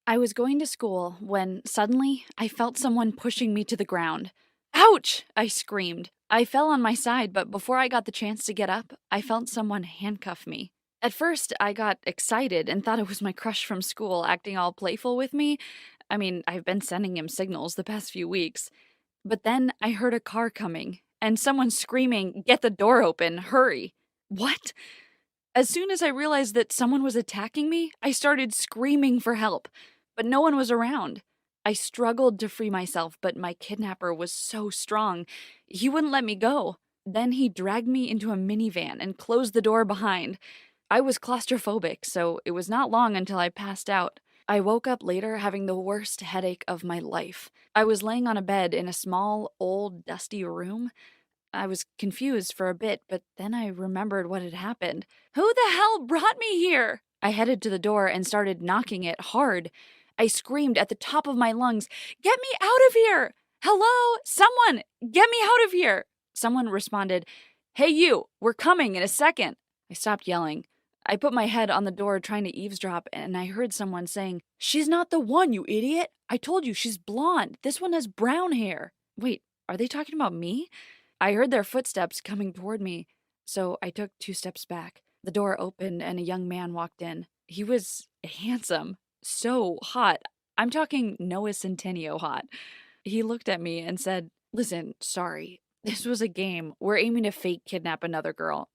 I was going to school when suddenly I felt someone pushing me to the ground. Ouch! I screamed. I fell on my side, but before I got the chance to get up, I felt someone handcuff me. At first, I got excited and thought it was my crush from school acting all playful with me. I mean, I've been sending him signals the past few weeks. But then I heard a car coming and someone screaming, "Get the door open, hurry!" What? As soon as I realized that someone was attacking me, I started screaming for help, but no one was around. I struggled to free myself, but my kidnapper was so strong. He wouldn't let me go. Then he dragged me into a minivan and closed the door behind. I was claustrophobic, so it was not long until I passed out. I woke up later having the worst headache of my life. I was laying on a bed in a small, old, dusty room. I was confused for a bit, but then I remembered what had happened. Who the hell brought me here? I headed to the door and started knocking it hard. I screamed at the top of my lungs, "Get me out of here! Hello? Someone! Get me out of here!" Someone responded, "Hey you, we're coming in a second." I stopped yelling. I put my head on the door trying to eavesdrop, and I heard someone saying, "She's not the one, you idiot! I told you she's blonde. This one has brown hair." Wait, are they talking about me? I heard their footsteps coming toward me, so I took 2 steps back. The door opened and a young man walked in. He was handsome, so hot. I'm talking Noah Centineo hot. He looked at me and said, "Listen, sorry. This was a game. We're aiming to fake kidnap another girl,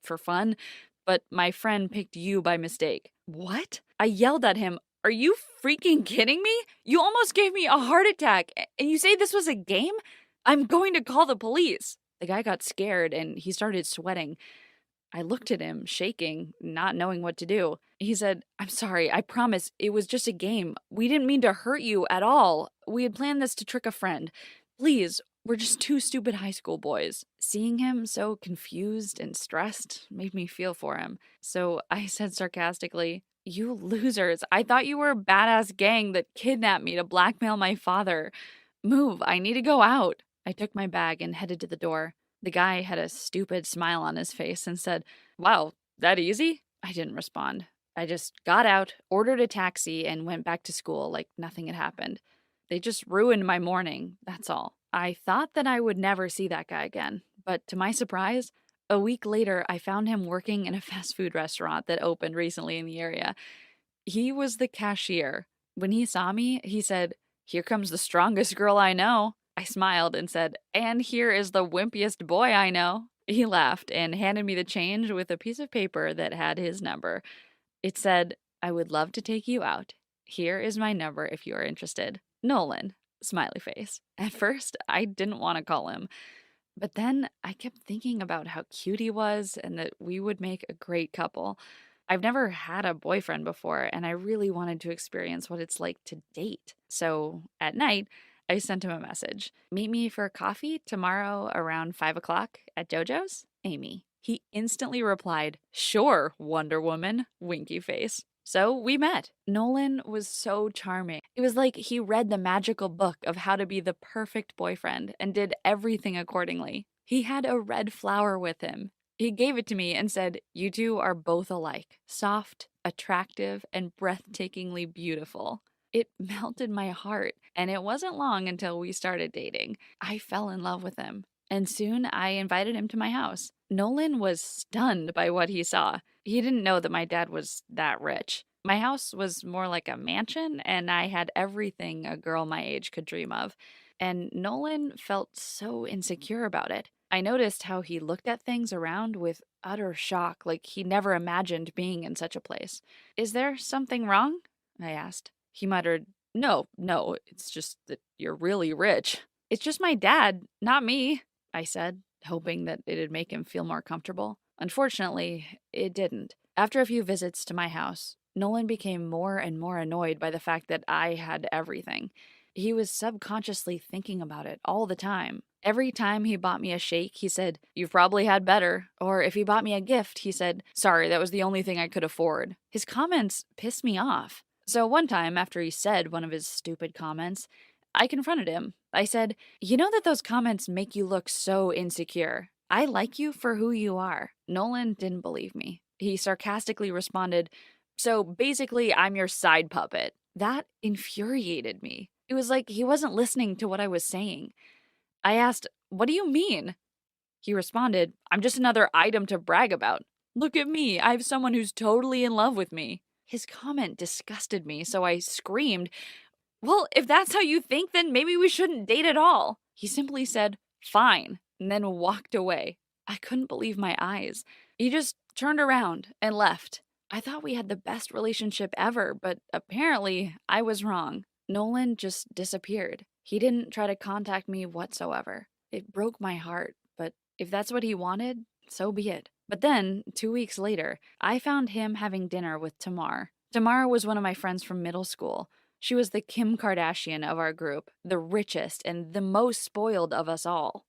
for fun, but my friend picked you by mistake." What? I yelled at him, "Are you freaking kidding me? You almost gave me a heart attack, and you say this was a game? I'm going to call the police." The guy got scared and he started sweating. I looked at him, shaking, not knowing what to do. He said, "I'm sorry, I promise it was just a game. We didn't mean to hurt you at all. We had planned this to trick a friend. Please, we're just two stupid high school boys." Seeing him so confused and stressed made me feel for him. So I said sarcastically, "You losers, I thought you were a badass gang that kidnapped me to blackmail my father. Move, I need to go out." I took my bag and headed to the door. The guy had a stupid smile on his face and said, "Wow, that easy?" I didn't respond. I just got out, ordered a taxi, and went back to school like nothing had happened. They just ruined my morning, that's all. I thought that I would never see that guy again, but to my surprise, a week later I found him working in a fast food restaurant that opened recently in the area. He was the cashier. When he saw me, he said, "Here comes the strongest girl I know." I smiled and said, "And here is the wimpiest boy I know." He laughed and handed me the change with a piece of paper that had his number. It said, "I would love to take you out. Here is my number if you are interested. Nolan." Smiley face. At first, I didn't want to call him, but then I kept thinking about how cute he was and that we would make a great couple. I've never had a boyfriend before, and I really wanted to experience what it's like to date. So at night, I sent him a message. "Meet me for coffee tomorrow around 5 o'clock at JoJo's? Amy." He instantly replied, "Sure, Wonder Woman," winky face. So we met. Nolan was so charming. It was like he read the magical book of how to be the perfect boyfriend and did everything accordingly. He had a red flower with him. He gave it to me and said, "You two are both alike, soft, attractive, and breathtakingly beautiful." It melted my heart, and it wasn't long until we started dating. I fell in love with him, and soon I invited him to my house. Nolan was stunned by what he saw. He didn't know that my dad was that rich. My house was more like a mansion, and I had everything a girl my age could dream of. And Nolan felt so insecure about it. I noticed how he looked at things around with utter shock, like he never imagined being in such a place. "Is there something wrong?" I asked. He muttered, "No, no, it's just that you're really rich." "It's just my dad, not me," I said, hoping that it'd make him feel more comfortable. Unfortunately, it didn't. After a few visits to my house, Nolan became more and more annoyed by the fact that I had everything. He was subconsciously thinking about it all the time. Every time he bought me a shake, he said, "You've probably had better." Or if he bought me a gift, he said, "Sorry, that was the only thing I could afford." His comments pissed me off. So one time, after he said one of his stupid comments, I confronted him. I said, "You know that those comments make you look so insecure. I like you for who you are." Nolan didn't believe me. He sarcastically responded, "So basically, I'm your side puppet." That infuriated me. It was like he wasn't listening to what I was saying. I asked, "What do you mean?" He responded, "I'm just another item to brag about. Look at me, I have someone who's totally in love with me." His comment disgusted me, so I screamed, "Well, if that's how you think, then maybe we shouldn't date at all." He simply said, "Fine," and then walked away. I couldn't believe my eyes. He just turned around and left. I thought we had the best relationship ever, but apparently I was wrong. Nolan just disappeared. He didn't try to contact me whatsoever. It broke my heart, but if that's what he wanted, so be it. But then, 2 weeks later, I found him having dinner with Tamar. Tamar was one of my friends from middle school. She was the Kim Kardashian of our group, the richest and the most spoiled of us all.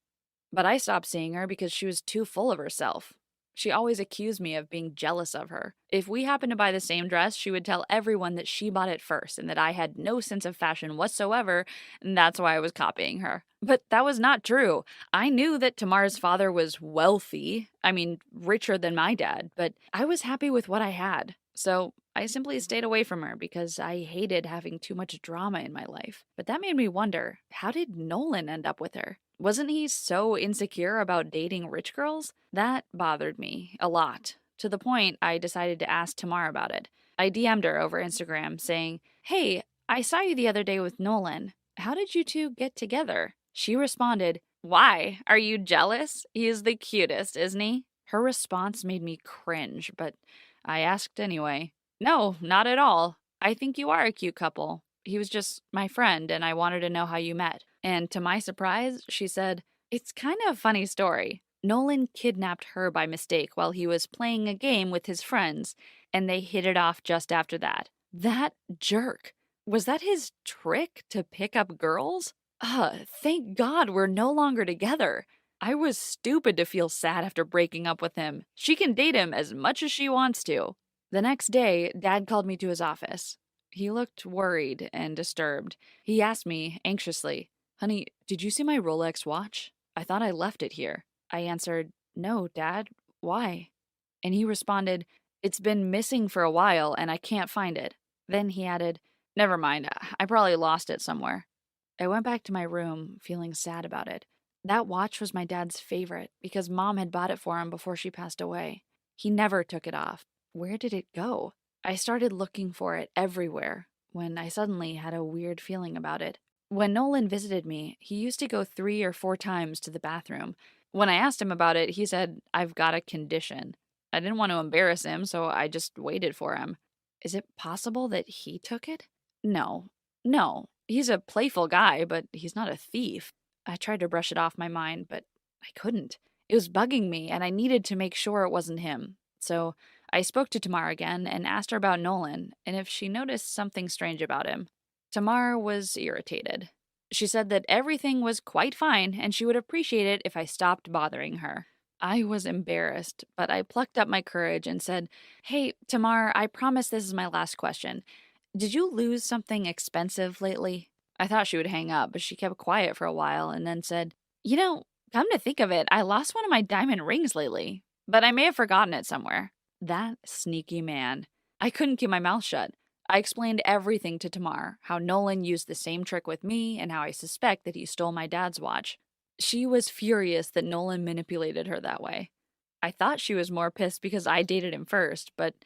But I stopped seeing her because she was too full of herself. She always accused me of being jealous of her. If we happened to buy the same dress, she would tell everyone that she bought it first and that I had no sense of fashion whatsoever, and that's why I was copying her. But that was not true. I knew that Tamar's father was wealthy, I mean, richer than my dad, but I was happy with what I had. So I simply stayed away from her because I hated having too much drama in my life. But that made me wonder, how did Nolan end up with her? Wasn't he so insecure about dating rich girls? That bothered me a lot, to the point I decided to ask Tamar about it. I DM'd her over Instagram saying, "Hey, I saw you the other day with Nolan. How did you two get together?" She responded, "Why? Are you jealous? He is the cutest, isn't he?" Her response made me cringe, but I asked anyway. "No, not at all. I think you are a cute couple. He was just my friend, and I wanted to know how you met." And to my surprise, she said, "It's kind of a funny story. Nolan kidnapped her by mistake while he was playing a game with his friends, and they hit it off just after that. That jerk. Was that his trick to pick up girls? Thank God we're no longer together. I was stupid to feel sad after breaking up with him. She can date him as much as she wants to." The next day, Dad called me to his office. He looked worried and disturbed. He asked me anxiously, "Honey, did you see my Rolex watch? I thought I left it here." I answered, "No, Dad. Why?" And he responded, "It's been missing for a while and I can't find it." Then he added, "Never mind. I probably lost it somewhere." I went back to my room, feeling sad about it. That watch was my dad's favorite because Mom had bought it for him before she passed away. He never took it off. Where did it go? I started looking for it everywhere when I suddenly had a weird feeling about it. When Nolan visited me, he used to go 3 or 4 times to the bathroom. When I asked him about it, he said, "I've got a condition." I didn't want to embarrass him, so I just waited for him. Is it possible that he took it? No. No. He's a playful guy, but he's not a thief. I tried to brush it off my mind, but I couldn't. It was bugging me, and I needed to make sure it wasn't him. So I spoke to Tamar again and asked her about Nolan and if she noticed something strange about him. Tamar was irritated. She said that everything was quite fine and she would appreciate it if I stopped bothering her. I was embarrassed, but I plucked up my courage and said, "Hey, Tamar, I promise this is my last question. Did you lose something expensive lately?" I thought she would hang up, but she kept quiet for a while and then said, "You know, come to think of it, I lost one of my diamond rings lately, but I may have forgotten it somewhere." That sneaky man. I couldn't keep my mouth shut. I explained everything to Tamar, how Nolan used the same trick with me and how I suspect that he stole my dad's watch. She was furious that Nolan manipulated her that way. I thought she was more pissed because I dated him first, but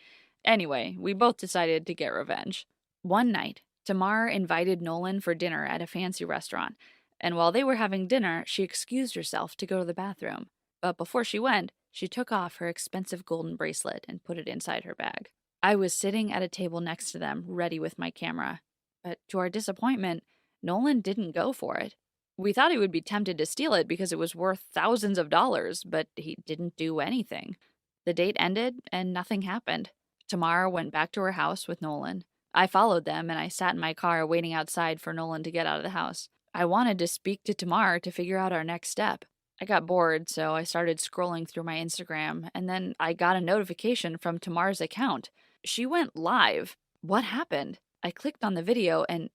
anyway, we both decided to get revenge. One night, Tamar invited Nolan for dinner at a fancy restaurant, and while they were having dinner, she excused herself to go to the bathroom. But before she went, she took off her expensive golden bracelet and put it inside her bag. I was sitting at a table next to them, ready with my camera. But to our disappointment, Nolan didn't go for it. We thought he would be tempted to steal it because it was worth thousands of dollars, but he didn't do anything. The date ended and nothing happened. Tamara went back to her house with Nolan. I followed them and I sat in my car waiting outside for Nolan to get out of the house. I wanted to speak to Tamar to figure out our next step. I got bored, so I started scrolling through my Instagram, and then I got a notification from Tamar's account. She went live. What happened? I clicked on the video and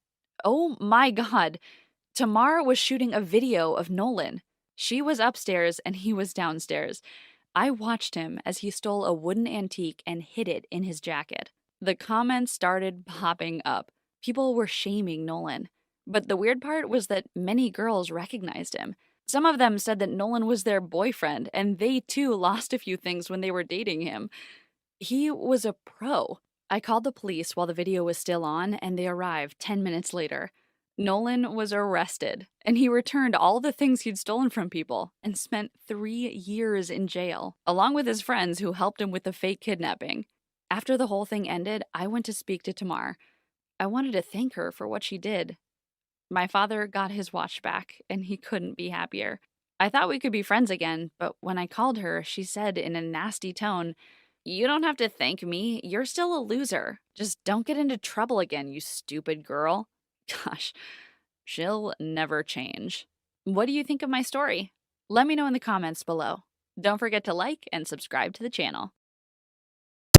oh my God, Tamar was shooting a video of Nolan. She was upstairs and he was downstairs. I watched him as he stole a wooden antique and hid it in his jacket. The comments started popping up. People were shaming Nolan. But the weird part was that many girls recognized him. Some of them said that Nolan was their boyfriend, and they too lost a few things when they were dating him. He was a pro. I called the police while the video was still on, and they arrived 10 minutes later. Nolan was arrested, and he returned all the things he'd stolen from people and spent 3 years in jail, along with his friends who helped him with the fake kidnapping. After the whole thing ended, I went to speak to Tamar. I wanted to thank her for what she did. My father got his watch back, and he couldn't be happier. I thought we could be friends again, but when I called her, she said in a nasty tone, "You don't have to thank me. You're still a loser. Just don't get into trouble again, you stupid girl." Gosh, she'll never change. What do you think of my story? Let me know in the comments below. Don't forget to like and subscribe to the channel.